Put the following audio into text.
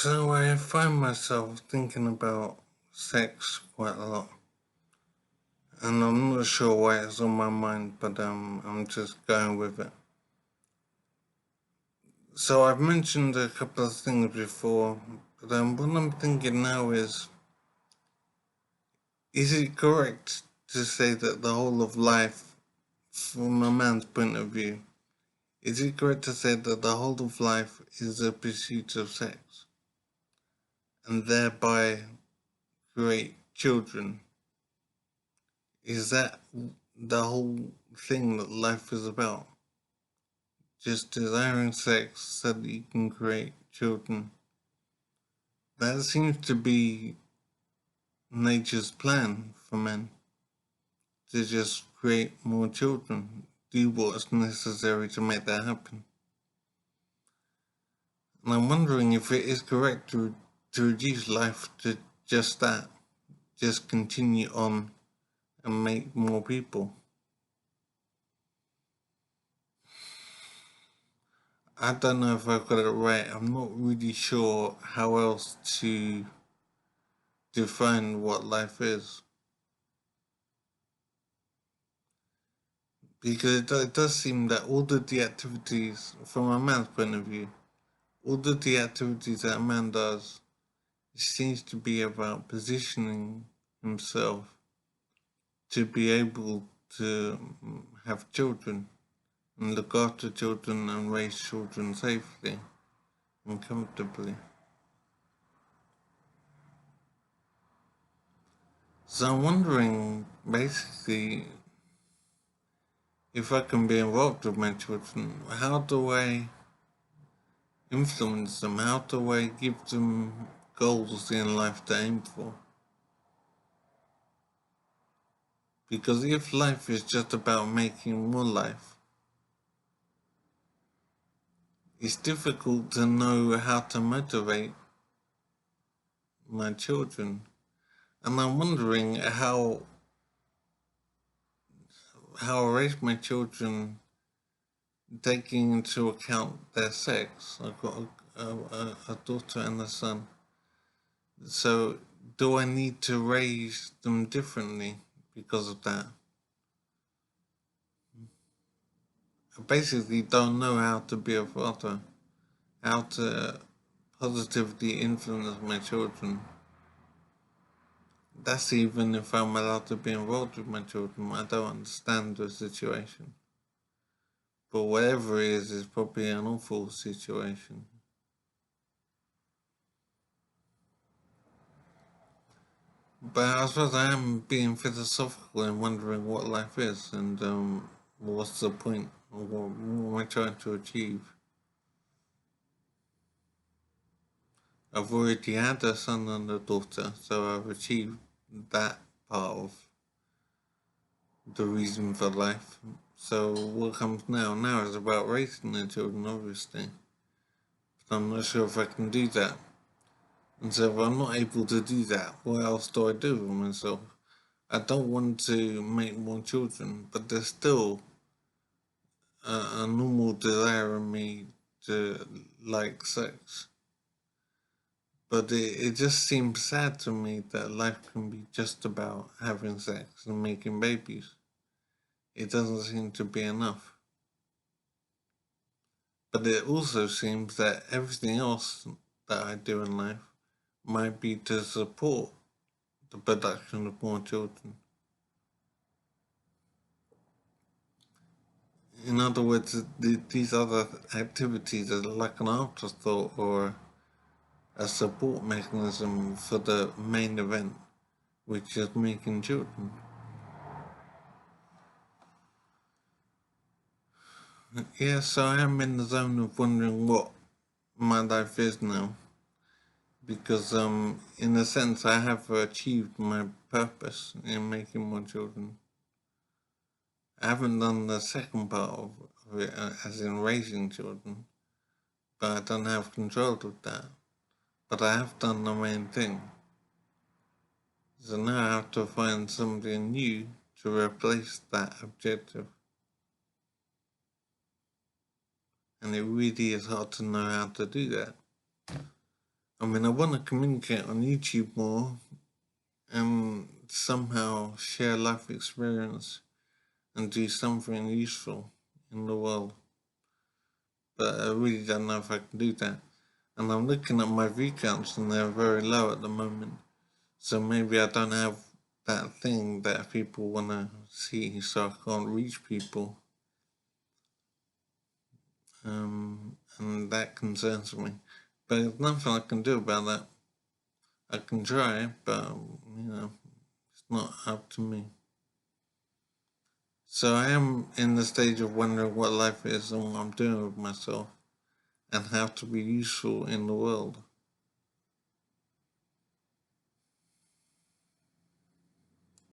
So I find myself thinking about sex quite a lot, and I'm not sure why it's on my mind, but I'm just going with it. So I've mentioned a couple of things before, but what I'm thinking now is it correct to say that the whole of life, from a man's point of view, is it correct to say that the whole of life is the pursuit of sex, and thereby create children? Is that the whole thing that life is about? Just desiring sex so that you can create children. That seems to be nature's plan for men, to just create more children, do what's necessary to make that happen. And I'm wondering if it is correct to reduce life to just that, just continue on and make more people. I don't know if I've got it right. I'm not really sure how else to define what life is. Because it does seem that all of the activities, from a man's point of view, all of the activities that a man does, it seems to be about positioning himself to be able to have children and look after children and raise children safely and comfortably. So I'm wondering, basically, if I can be involved with my children, how do I influence them? How do I give them goals in life to aim for? Because if life is just about making more life, it's difficult to know how to motivate my children. And I'm wondering how I raise my children taking into account their sex. I've got a daughter and a son. So do I need to raise them differently because of that? I basically don't know how to be a father, how to positively influence my children. That's even if I'm allowed to be involved with my children. I don't understand the situation. But whatever it is probably an awful situation. But I suppose I am being philosophical and wondering what life is and what's the point, or what am I trying to achieve. I've already had a son and a daughter, so I've achieved that part of the reason for life. So what comes now? Now is about raising the children, obviously. But I'm not sure if I can do that. And so if I'm not able to do that, what else do I do with myself? I don't want to make more children, but there's still a normal desire in me to like sex. But it just seems sad to me that life can be just about having sex and making babies. It doesn't seem to be enough. But it also seems that everything else that I do in life might be to support the production of more children. In other words, these other activities are like an afterthought or a support mechanism for the main event, which is making children. Yeah, so I am in the zone of wondering what my life is now, because in a sense I have achieved my purpose in making more children. I haven't done the second part of it, as in raising children, but I don't have control of that. But I have done the main thing. So now I have to find something new to replace that objective. And it really is hard to know how to do that. I mean, I want to communicate on YouTube more and somehow share life experience and do something useful in the world. But I really don't know if I can do that. And I'm looking at my view counts and they're very low at the moment. So maybe I don't have that thing that people want to see, so I can't reach people. And that concerns me. But there's nothing I can do about that. I can try, but it's not up to me. So I am in the stage of wondering what life is and what I'm doing with myself and how to be useful in the world.